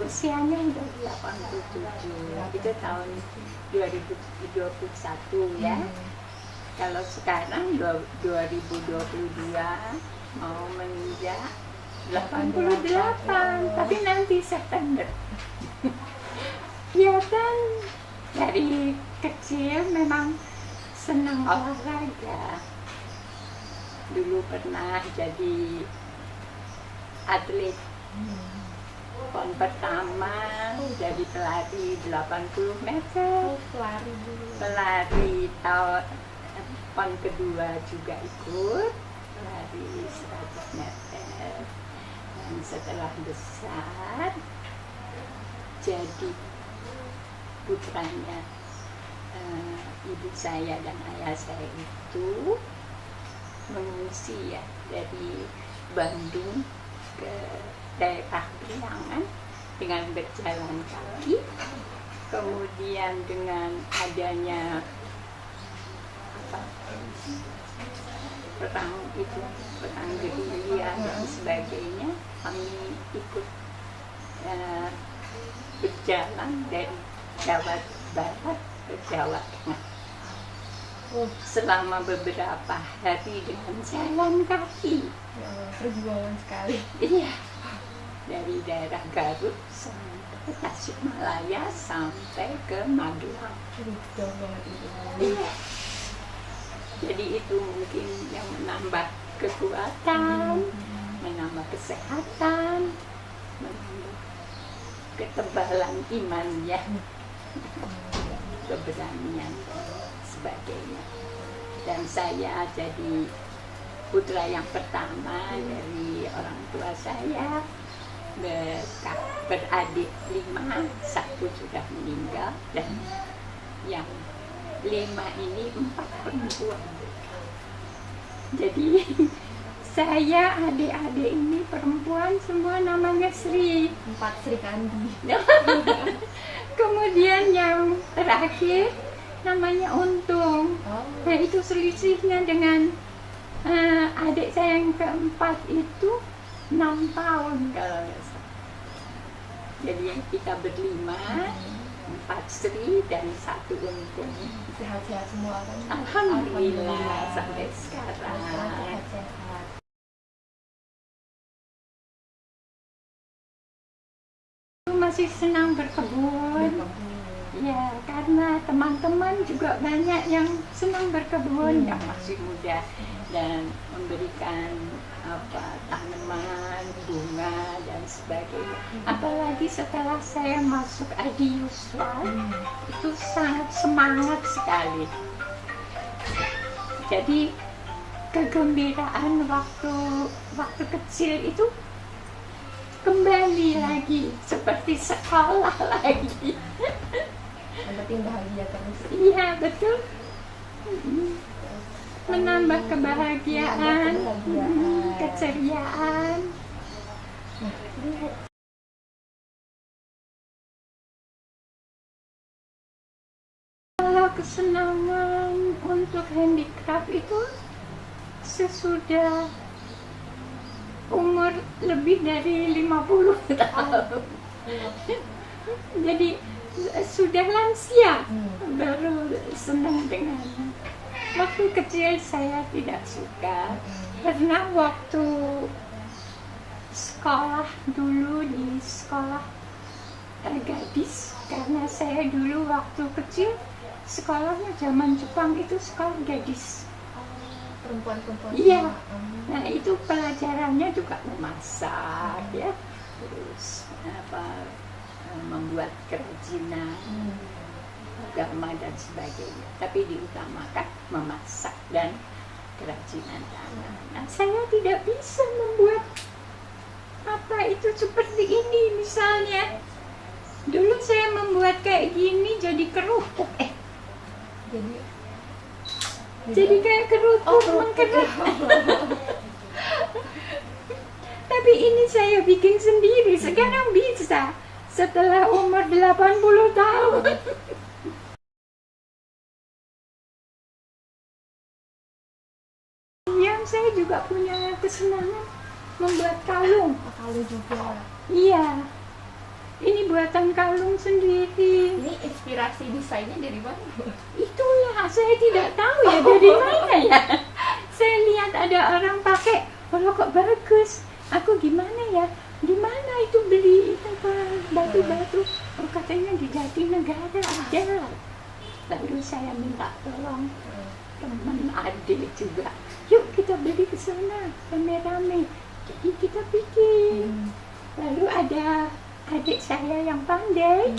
usianya udah 87, itu tahun 2021 ya. Kalau sekarang 2022 mau menginjak 88, tapi nanti September. Ya kan, dari kecil memang senang olahraga. Dulu pernah jadi atlet pon pertama, jadi pelari 80 meter. Pelari tahun pon kedua juga ikut, pelari 100 meter. Dan setelah besar, jadi putranya ibu saya dan ayah saya itu mengungsi ya dari Bandung ke daerah Priangan dengan berjalan kaki. Kemudian dengan adanya perang gerilya dan sebagainya, kami ikut berjalan dari Jawa Barat ke Jawa Tengah selama beberapa hari dengan jalan kaki. Perjuangan sekali. Iya, dari daerah Garut sampai Tasikmalaya sampai ke Magelang. Jauh banget itu. Iya. Jadi itu mungkin yang menambah kekuatan, menambah kesehatan, menambah ketebalan iman ya, keberanian dan sebagainya. Dan saya jadi putra yang pertama dari orang tua saya, beradik 5, 1 sudah meninggal, dan yang 5 ini 4 perempuan. Jadi saya adik-adik ini perempuan semua, namanya Sri. 4 Sri Kandi. Kemudian yang terakhir namanya Untung. Nah itu selisihnya dengan adik saya yang keempat itu 6 tahun kalau nggak salah. Jadi yang kita berlima, 4 Sri dan 1 Untung. Sehat-sehat semua kan? Alhamdulillah sampai sekarang. Sehat-sehat. Masih senang berkebun. Ya, karena teman-teman juga banyak yang senang berkebun, yang masih muda dan memberikan tanaman, bunga dan sebagainya. Apalagi setelah saya masuk Adiuswa, itu sangat semangat sekali. Jadi kegembiraan waktu kecil itu kembali lagi seperti sekolah lagi. Yang penting bahagia terus. Iya betul. Menambah kebahagiaan, keceriaan. Kalau kesenangan untuk handicraft itu sesudah umur lebih dari 50 tahun. Jadi sudah lansia baru senang dengan. Waktu kecil saya tidak suka, karena waktu sekolah dulu di sekolah gadis, karena saya dulu waktu kecil sekolahnya zaman Jepang itu sekolah gadis. Perempuan-perempuan. Iya. Nah itu pelajarannya juga memasak ya, terus membuat kerajinan, agama dan sebagainya. Tapi diutamakan memasak dan kerajinan tangan. Nah saya tidak bisa membuat apa itu seperti ini misalnya. Dulu saya membuat kayak gini jadi kerupuk. Jadi kayak kerupuk, mengkerupuk. Tapi ini saya bikin sendiri, sekarang bisa. Setelah umur 80 tahun. Yang saya juga punya kesenangan membuat kalung. Kalung juga. Iya. Ini buatan kalung sendiri. Ini inspirasi desainnya dari mana, Bu? Itulah saya tidak tahu ya dari mana ya. Saya lihat ada orang pakai, kalau kok bagus. Aku gimana ya? Di mana itu beli itu batu-batu? Oh, katanya di Jatinegara ada. Lalu saya minta tolong teman adik juga. Yuk kita beli ke sana rame-rame. Jadi kita bikin. Lalu ada adik saya yang pandai.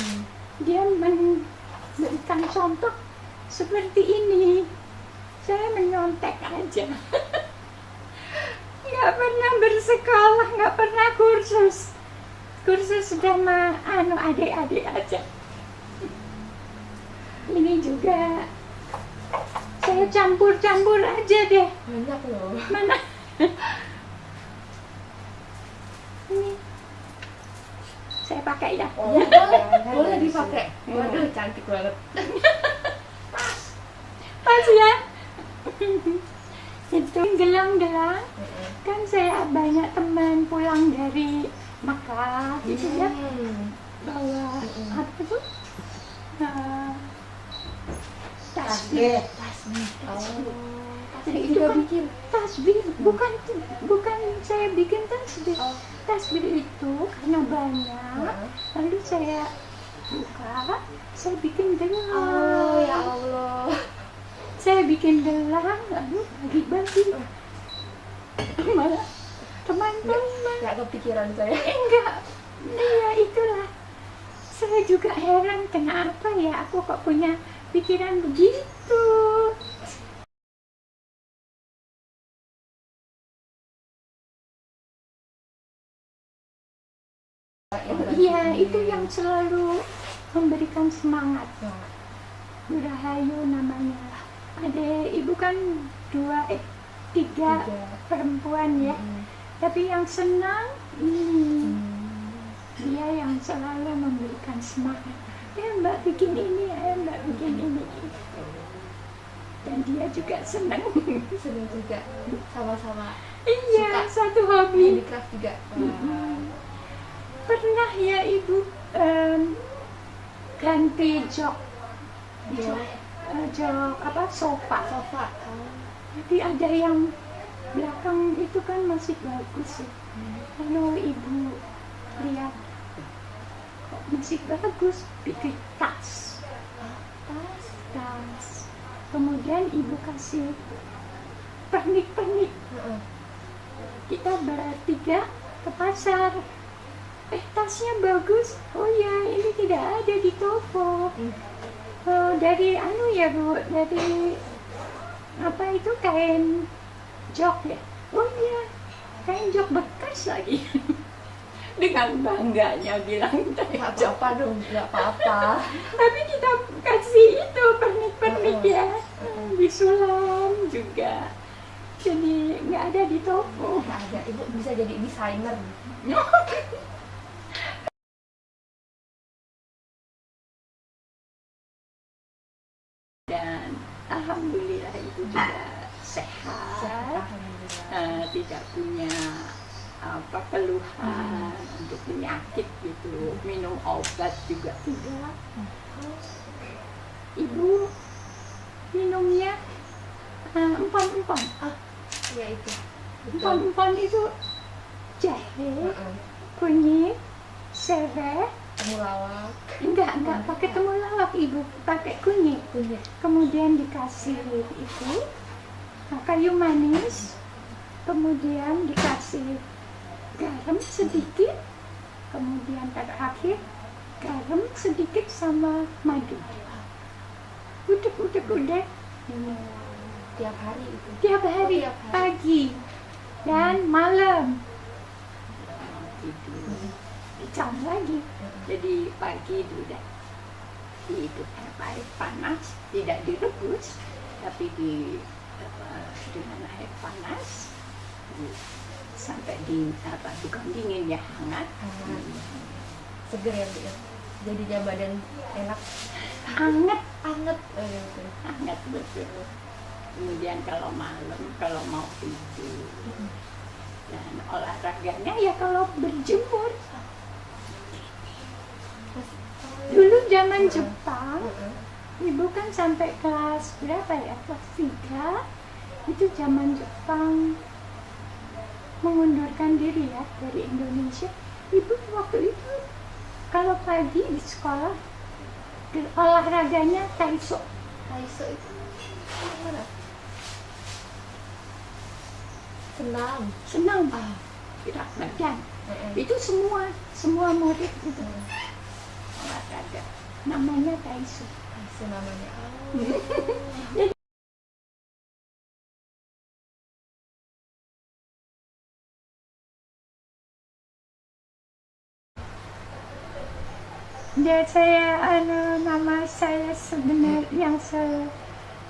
Dia memberikan contoh seperti ini. Saya menyontek aja. Nggak pernah bersekolah, nggak pernah kursus. Kursus sudah adik-adik aja. Ini juga saya campur-campur aja deh. Banyak loh. Mana? Ini saya pakai ya. Oh, boleh dipakai. Waduh, cantik banget. Pas ya. Itu gelang-gelang. Kan saya banyak teman pulang dari Makkah gitu ya. Bawa apa tuh? Tasbih. Jadi Itu juga kan bikin. tasbih, bukan saya bikin tasbih. Tasbih itu karena banyak, lalu saya buka, saya bikin gelang. Oh ya Allah. Saya bikin gelang, lalu bagi-bagi. Malah teman-teman Nggak kepikiran saya. enggak, iya itulah. Saya juga heran kenapa ya aku kok punya pikiran begitu. Iya, itu yang selalu memberikan semangat. Bu Rahayu namanya. Ada ibu kan tiga perempuan ya. Tapi yang senang ini. Dia yang selalu memberikan semangat. Mbak bikin ini, Mbak bikin ini. Dan dia juga senang. Senang juga. Sama-sama. Iya, Suka satu hobi. handicraft juga. Pernah ya ibu ganti jok sofa. Tapi ada yang belakang itu kan masih bagus ya. Lalu ibu lihat kok masih bagus, bikin tas. Kemudian ibu kasih pernik-pernik. Kita bertiga ke pasar. Tasnya bagus. Oh ya, ini tidak ada di toko. Dari ya Bu, dari apa itu kain jok ya? Oh iya, kain jok bekas lagi. Dengan bangganya bilang Nggak apa-apa dong, nggak apa-apa. tapi kita kasih itu pernik-pernik ya, disulam juga. Jadi nggak ada di toko. Nggak ada, ibu bisa jadi desainer. Dan alhamdulillah itu juga sehat, tidak punya keluhan untuk penyakit gitu, minum obat juga tidak. Ibu minumnya empon-empon. Ya itu. Empon-empon itu jahe, kunyit, serai. Temulawak. Enggak pakai temulawak ibu, pakai kunyit. Kemudian dikasih itu kayu manis, kemudian dikasih garam sedikit, kemudian terakhir garam sedikit sama madu. Udah. Tiap hari itu. Tiap hari, pagi dan malam. Dicam lagi. Jadi pagi udah dihidup air panas, tidak direbus, tapi dengan air panas sampai bukan dingin ya, hangat. Seger ya Bu ya. Jadinya badan enak. Hangat betul. Kemudian kalau malam, kalau mau tidur, dan olahraganya ya kalau berjemur. zaman Jepang, ibu kan sampai kelas berapa ya? Kelas 3. Itu zaman Jepang mengundurkan diri ya dari Indonesia. Ibu waktu itu kalau pagi di sekolah olahraganya taiso. Taiso itu mana? Senam. Gerak badan. Itu semua murid itu olahraga. Namanya taiso. Taiso namanya. Ya saya nama saya sebenarnya yang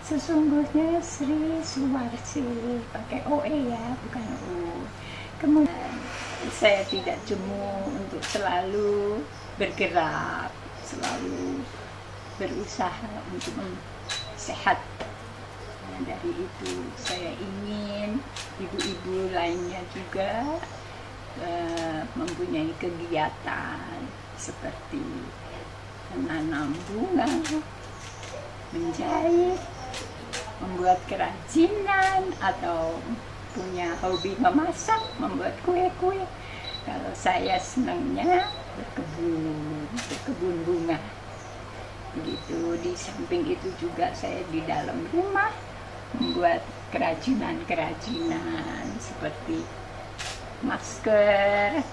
sesungguhnya Sri Suwarsi, pakai OE ya, bukan U. Kemudian saya tidak jemu untuk selalu bergerak, selalu berusaha untuk sehat. Dari itu saya ingin ibu-ibu lainnya juga mempunyai kegiatan seperti menanam bunga, menjahit, membuat kerajinan, atau punya hobi memasak, membuat kue-kue. Kalau saya senangnya berkebun bunga. Begitu. Di samping itu juga saya di dalam rumah membuat kerajinan-kerajinan seperti masker,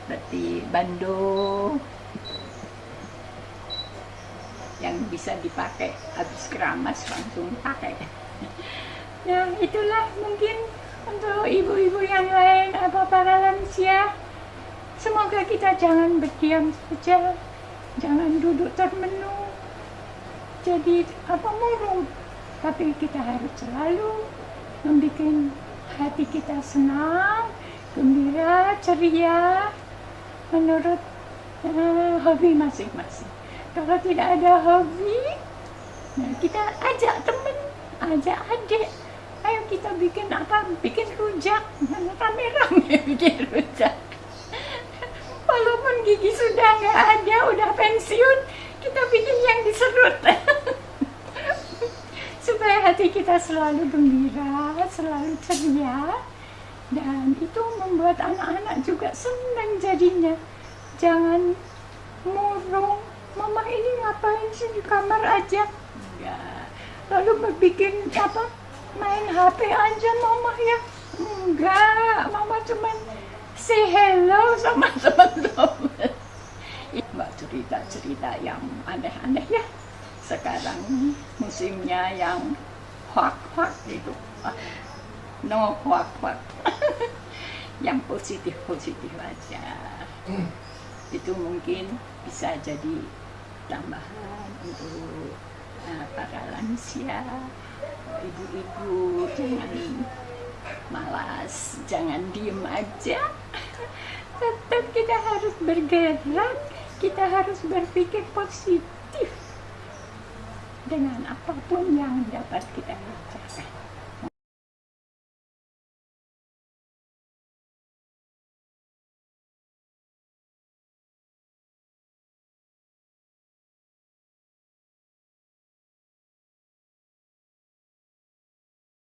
seperti bando yang bisa dipakai habis keramas langsung pakai. Nah, itulah mungkin untuk ibu-ibu yang lain atau para lansia. Semoga kita jangan berdiam saja, jangan duduk termenung, jadi murung, tapi kita harus selalu membuat hati kita senang, gembira, ceria, menurut hobi masing-masing. Kalau tidak ada hobi, nah kita ajak temen, ajak adik, ayo kita bikin bikin rujak, rame-rame bikin rujak. Walaupun gigi sudah nggak ada, udah pensiun, kita bikin yang diserut. Supaya hati kita selalu gembira, selalu ceria, dan itu membuat anak-anak juga senang jadinya. Jangan murung, mama ini ngapain sih di kamar aja? Enggak. Lalu bikin main HP aja mama ya? Enggak, mama cuman say hello sama teman-teman. Mbak cerita-cerita yang aneh-aneh ya. Sekarang musimnya yang hoak-hoak itu. No hoak-hoak. Yang positif-positif aja. Itu mungkin bisa jadi tambahan untuk para lansia, ibu-ibu. Jangan malas, jangan diem aja. Tetap kita harus bergerak, kita harus berpikir positif dengan apapun yang dapat kita kerjakan.